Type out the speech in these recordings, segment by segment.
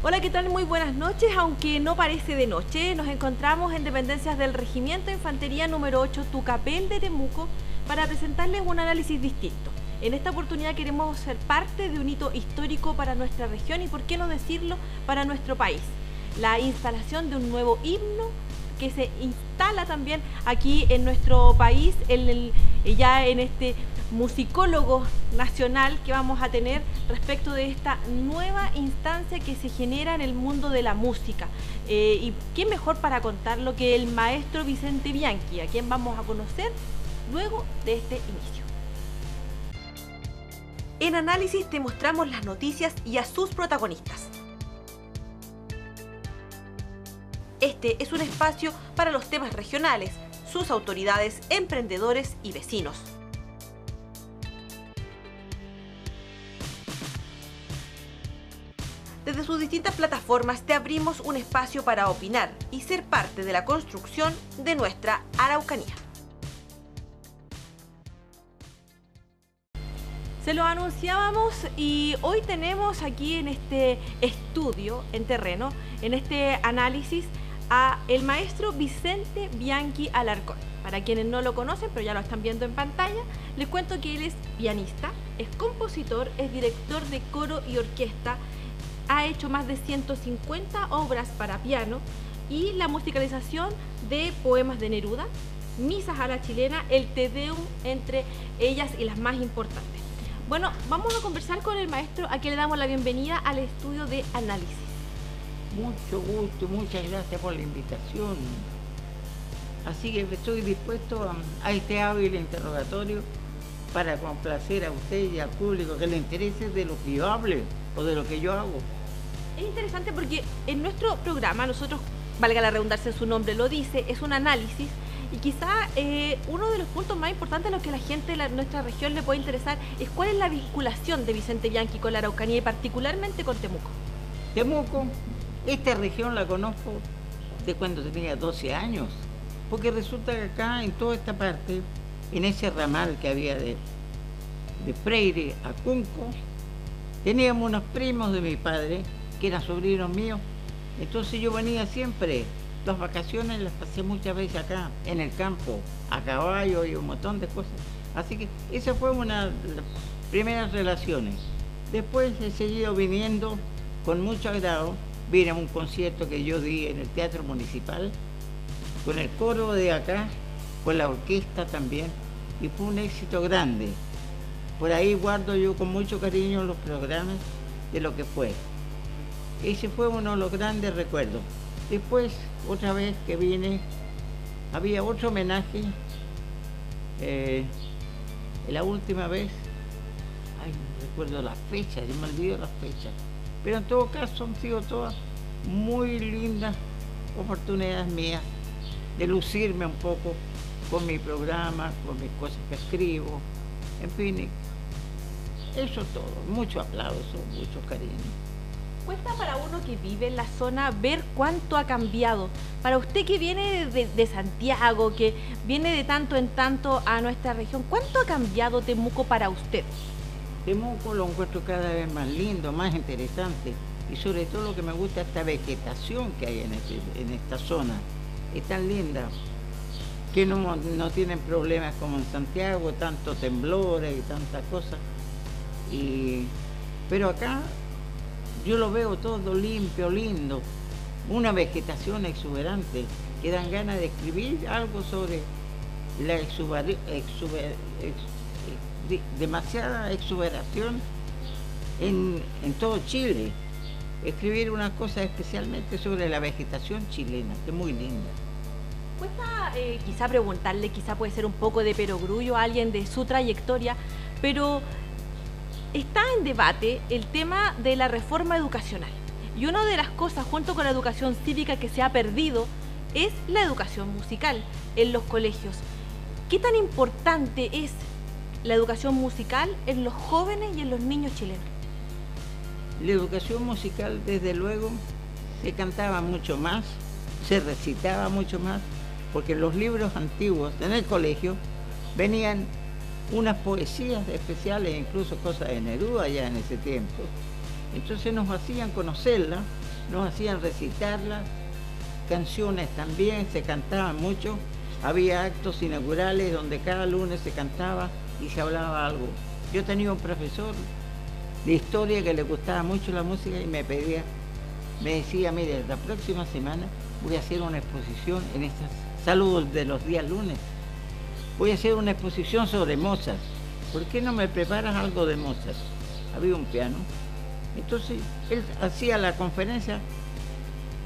Hola, ¿qué tal? Muy buenas noches. Aunque no parece de noche, nos encontramos en dependencias del Regimiento de Infantería número 8 Tucapel de Temuco para presentarles un análisis distinto. En esta oportunidad queremos ser parte de un hito histórico para nuestra región y, por qué no decirlo, para nuestro país. La instalación de un nuevo himno que se instala también aquí en nuestro país, ya en este musicólogo nacional que vamos a tener respecto de esta nueva instancia que se genera en el mundo de la música. Y qué mejor para contarlo que el maestro Vicente Bianchi, a quien vamos a conocer luego de este inicio. En Análisis te mostramos las noticias y a sus protagonistas. Este es un espacio para los temas regionales, sus autoridades, emprendedores y vecinos. Desde sus distintas plataformas te abrimos un espacio para opinar y ser parte de la construcción de nuestra Araucanía. Se lo anunciábamos y hoy tenemos aquí en este estudio, en terreno, en este análisis, a el maestro Vicente Bianchi Alarcón. Para quienes no lo conocen, pero ya lo están viendo en pantalla, les cuento que él es pianista, es compositor, es director de coro y orquesta, ha hecho más de 150 obras para piano y la musicalización de poemas de Neruda, misas a la chilena, el Te Deum, entre ellas y las más importantes. Bueno, vamos a conversar con el maestro, a quien le damos la bienvenida al estudio de Análisis. Mucho gusto, muchas gracias por la invitación. Así que estoy dispuesto a este hábil interrogatorio para complacer a usted y al público que le interese de lo que yo hable o de lo que yo hago. Es interesante porque en nuestro programa, nosotros, valga la redundancia, su nombre lo dice, es un análisis, y quizá uno de los puntos más importantes a los que la gente de nuestra región le puede interesar es cuál es la vinculación de Vicente Bianchi con la Araucanía y particularmente con Temuco. Temuco, esta región la conozco de cuando tenía 12 años, porque resulta que acá, en toda esta parte, en ese ramal que había de Freire a Cunco, teníamos unos primos de mi padre, que eran sobrinos míos, entonces yo venía siempre, las vacaciones las pasé muchas veces acá, en el campo, a caballo y un montón de cosas. Así que esa fue una de las primeras relaciones. Después he seguido viniendo con mucho agrado. Vine a un concierto que yo di en el Teatro Municipal, con el coro de acá, con la orquesta también, y fue un éxito grande. Por ahí guardo yo con mucho cariño los programas de lo que fue. Ese fue uno de los grandes recuerdos. Después, otra vez que vine, había otro homenaje, la última vez, ay, no recuerdo las fechas, yo me olvido las fechas, pero en todo caso han sido todas muy lindas oportunidades mías de lucirme un poco con mi programa, con mis cosas que escribo, en fin, eso todo, mucho aplauso, mucho cariño. Cuesta para uno que vive en la zona ver cuánto ha cambiado. Para usted que viene de Santiago, que viene de tanto en tanto a nuestra región, ¿cuánto ha cambiado Temuco para usted? Temuco lo encuentro cada vez más lindo, más interesante, y sobre todo lo que me gusta es esta vegetación que hay en esta zona. Es tan linda que no tienen problemas como en Santiago, tantos temblores y tantas cosas. Pero acá yo lo veo todo limpio, lindo, una vegetación exuberante, que dan ganas de escribir algo sobre la demasiada exuberación en todo Chile. Escribir una cosa especialmente sobre la vegetación chilena, que es muy linda. Cuesta quizá preguntarle, quizá puede ser un poco de perogrullo a alguien de su trayectoria, pero está en debate el tema de la reforma educacional. Y una de las cosas, junto con la educación cívica, que se ha perdido es la educación musical en los colegios. ¿Qué tan importante es la educación musical en los jóvenes y en los niños chilenos? La educación musical, desde luego, se cantaba mucho más, se recitaba mucho más, porque los libros antiguos en el colegio venían unas poesías especiales, incluso cosas de Neruda ya en ese tiempo. Entonces nos hacían conocerla nos hacían recitarlas, canciones también, se cantaban mucho, había actos inaugurales donde cada lunes se cantaba y se hablaba algo. Yo tenía un profesor de historia que le gustaba mucho la música y me decía, mire, la próxima semana voy a hacer una exposición en estas saludos de los días lunes. Voy a hacer una exposición sobre Mozart. ¿Por qué no me preparas algo de Mozart? Había un piano. Entonces, él hacía la conferencia,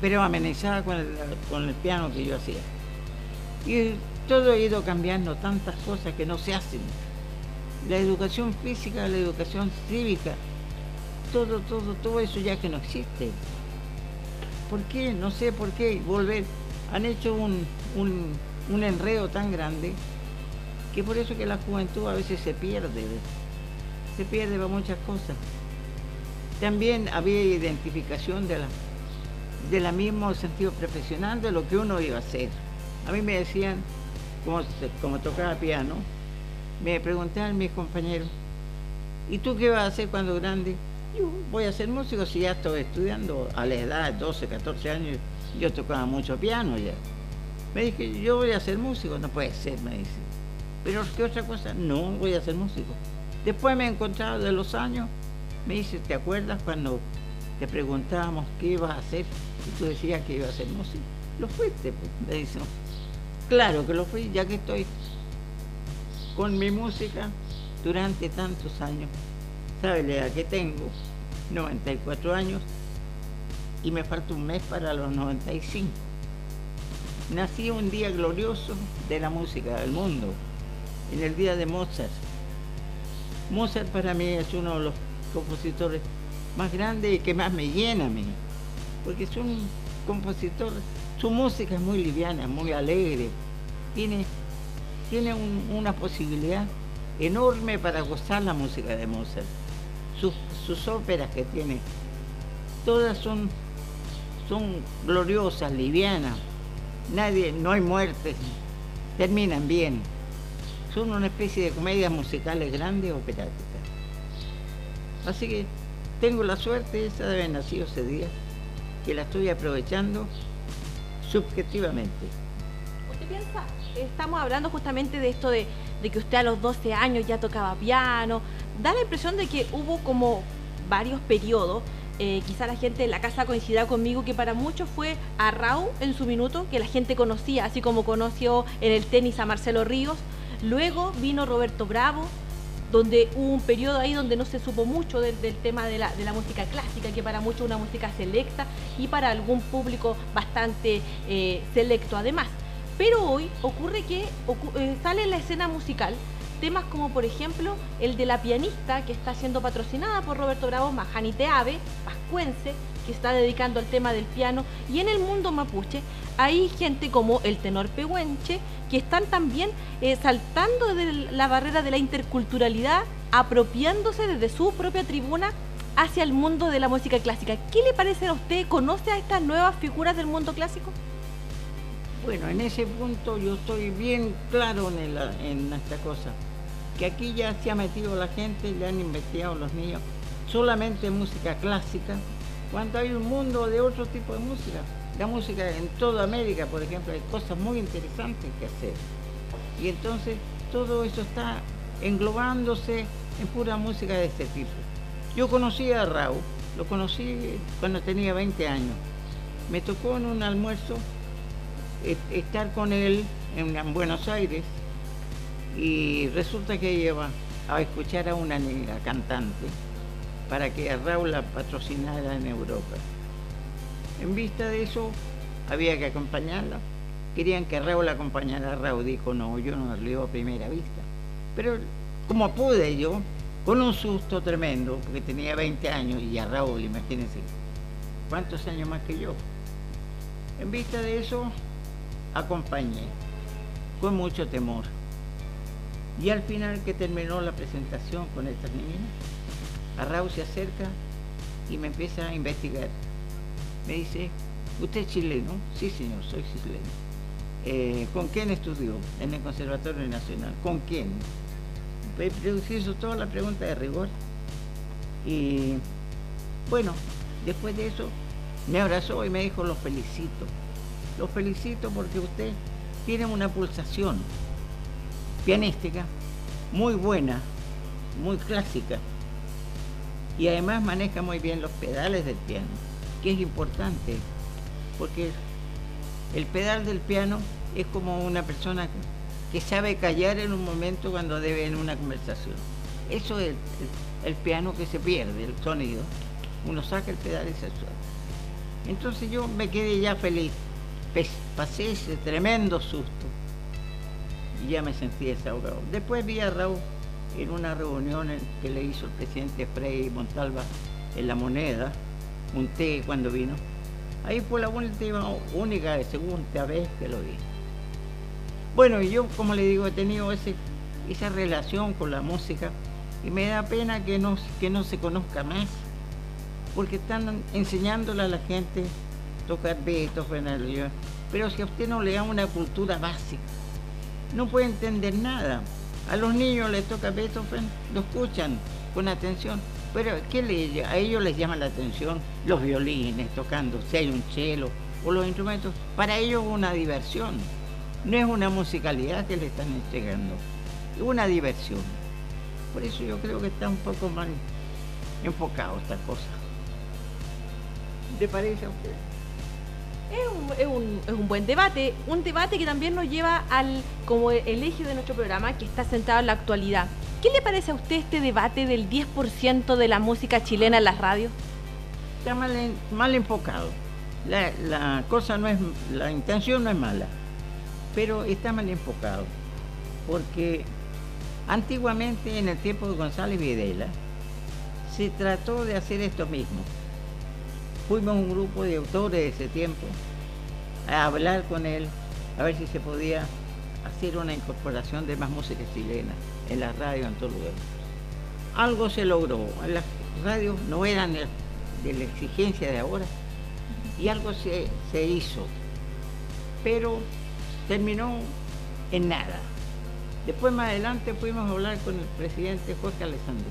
pero amenizada con el piano que yo hacía. Y todo ha ido cambiando, tantas cosas que no se hacen. La educación física, la educación cívica, todo eso ya que no existe. ¿Por qué? No sé por qué volver. Han hecho un enredo tan grande que por eso que la juventud a veces se pierde para muchas cosas. También había identificación de la mismo sentido profesional de lo que uno iba a hacer. A mí me decían, como tocaba piano, me preguntaban mis compañeros, ¿y tú qué vas a hacer cuando grande? Yo voy a ser músico si ya estoy estudiando. A la edad de 12, 14 años yo tocaba mucho piano ya. Me dije, yo voy a ser músico. No puede ser, me dice. ¿Pero qué otra cosa? No, voy a ser músico. Después me he encontrado de los años, me dice, ¿te acuerdas cuando te preguntábamos qué ibas a hacer y tú decías que ibas a ser músico? Lo fuiste, pues, me dice. Claro que lo fui, ya que estoy con mi música durante tantos años. ¿Sabes la edad que tengo? 94 años y me falta un mes para los 95. Nací un día glorioso de la música del mundo, en el día de Mozart. Mozart para mí es uno de los compositores más grandes y que más me llena a mí, porque es un compositor, su música es muy liviana, muy alegre, tiene una posibilidad enorme para gozar la música de Mozart. Sus óperas que tiene, todas son gloriosas, livianas, no hay muertes, terminan bien. Son una especie de comedias musicales grandes, operáticas. Así que tengo la suerte esa de haber nacido ese día, que la estoy aprovechando subjetivamente. ¿Usted piensa? Estamos hablando justamente de esto de que usted a los 12 años ya tocaba piano. Da la impresión de que hubo como varios periodos. Quizá la gente en la casa coincidirá conmigo que para muchos fue a Arrau en su minuto, que la gente conocía, así como conoció en el tenis a Marcelo Ríos. Luego vino Roberto Bravo, donde hubo un periodo ahí donde no se supo mucho del tema de la música clásica, que para muchos es una música selecta y para algún público bastante selecto además. Pero hoy ocurre que sale en la escena musical temas como por ejemplo el de la pianista que está siendo patrocinada por Roberto Bravo, Mahani Teave, pascuense, que está dedicando al tema del piano, y en el mundo mapuche hay gente como el tenor pehuenche que están también saltando de la barrera de la interculturalidad, apropiándose desde su propia tribuna hacia el mundo de la música clásica. ¿Qué le parece a usted? ¿Conoce a estas nuevas figuras del mundo clásico? Bueno, en ese punto yo estoy bien claro en esta cosa, que aquí ya se ha metido la gente, ya han investigado los niños solamente música clásica, cuando hay un mundo de otro tipo de música. La música en toda América, por ejemplo, hay cosas muy interesantes que hacer. Y entonces todo eso está englobándose en pura música de este tipo. Yo conocí a Raúl, lo conocí cuando tenía 20 años. Me tocó en un almuerzo estar con él en Buenos Aires y resulta que iba a escuchar a una negra cantante para que a Raúl la patrocinara en Europa. En vista de eso había que acompañarla. Querían que Raúl la acompañara. Raúl dijo, no, yo no lo digo a primera vista. Pero como pude yo, con un susto tremendo, porque tenía 20 años y a Raúl, imagínense, ¿cuántos años más que yo? En vista de eso, acompañé, con mucho temor. Y al final que terminó la presentación con estas niñas, a Raúl se acerca y me empieza a investigar. Me dice, ¿usted es chileno? Sí, señor, soy chileno. ¿Con quién estudió? En el Conservatorio Nacional. ¿Con quién? Pero se hizo toda la pregunta de rigor. Y bueno, después de eso Me abrazó y me dijo, los felicito porque usted tiene una pulsación pianística muy buena, muy clásica, y además maneja muy bien los pedales del piano, que es importante, porque el pedal del piano es como una persona que sabe callar en un momento cuando debe en una conversación. Eso es el piano que se pierde, el sonido. Uno saca el pedal y se suelta. Entonces yo me quedé ya feliz. Pasé ese tremendo susto y ya me sentí desahogado. Después vi a Raúl en una reunión que le hizo el presidente Frei Montalva en La Moneda, un té cuando vino. Ahí fue la única segunda vez que lo vi. Bueno, y yo, como le digo, he tenido esa relación con la música y me da pena que no se conozca más, porque están enseñándole a la gente a tocar Beethoven, pero si a usted no le da una cultura básica, no puede entender nada. A los niños les toca Beethoven, lo escuchan con atención, pero a ellos les llama la atención los violines tocando, si hay un cello o los instrumentos. Para ellos es una diversión, no es una musicalidad que le están entregando, es una diversión. Por eso yo creo que está un poco mal enfocado esta cosa. ¿Le parece a usted? Es un buen debate, un debate que también nos lleva como el eje de nuestro programa, que está centrado en la actualidad. ¿Qué le parece a usted este debate del 10% de la música chilena en las radios? Está mal enfocado. La intención no es mala, pero está mal enfocado, porque antiguamente, en el tiempo de González Videla, se trató de hacer esto mismo. Fuimos un grupo de autores de ese tiempo a hablar con él, a ver si se podía hacer una incorporación de más música chilena en la radio, en todo lugar. Algo se logró, las radios no eran de la exigencia de ahora, y algo se hizo, pero terminó en nada. Después, más adelante, fuimos a hablar con el presidente Jorge Alessandri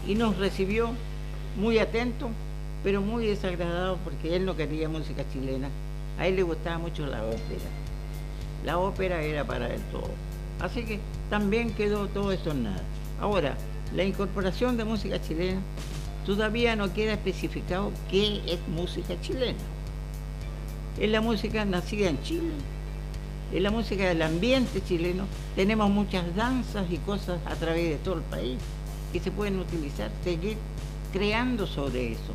y nos recibió muy atento, pero muy desagradado, porque él no quería música chilena. A él le gustaba mucho la ópera. La ópera era para él todo. Así que también quedó todo eso en nada. Ahora, la incorporación de música chilena todavía no queda especificado qué es música chilena. Es la música nacida en Chile, es la música del ambiente chileno. Tenemos muchas danzas y cosas a través de todo el país que se pueden utilizar, seguir creando sobre eso.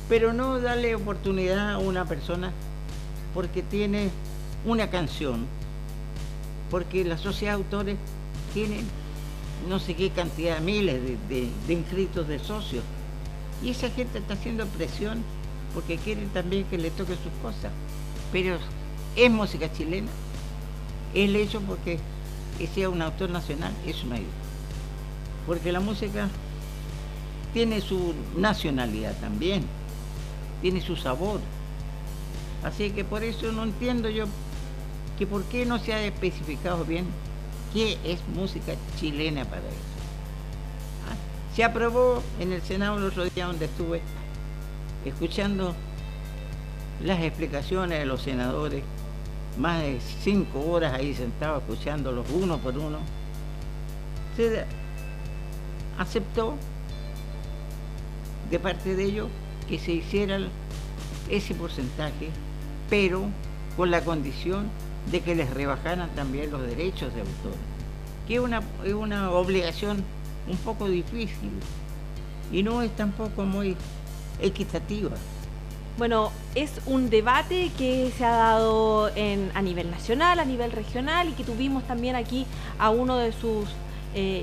Pero no darle oportunidad a una persona porque tiene una canción, porque la sociedad de autores tiene no sé qué cantidad, miles de inscritos de socios, y esa gente está haciendo presión porque quieren también que le toque sus cosas. Pero es música chilena, el hecho porque sea un autor nacional, eso no ayuda, porque la música tiene su nacionalidad también, tiene su sabor. Así que por eso no entiendo yo que por qué no se ha especificado bien qué es música chilena para eso. Se aprobó en el Senado el otro día, donde estuve escuchando las explicaciones de los senadores, más de 5 horas ahí sentado escuchándolos uno por uno. Se aceptó de parte de ellos que se hiciera ese porcentaje, pero con la condición de que les rebajaran también los derechos de autor, que es una obligación un poco difícil y no es tampoco muy equitativa. Bueno, es un debate que se ha dado a nivel nacional, a nivel regional, y que tuvimos también aquí a uno de sus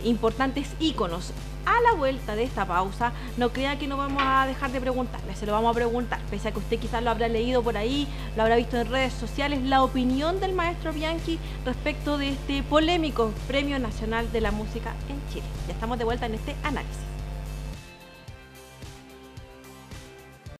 importantes íconos. A la vuelta de esta pausa, no crea que no vamos a dejar de preguntarle, se lo vamos a preguntar, pese a que usted quizás lo habrá leído por ahí, lo habrá visto en redes sociales, la opinión del maestro Bianchi respecto de este polémico Premio Nacional de la Música en Chile. Ya estamos de vuelta en este análisis.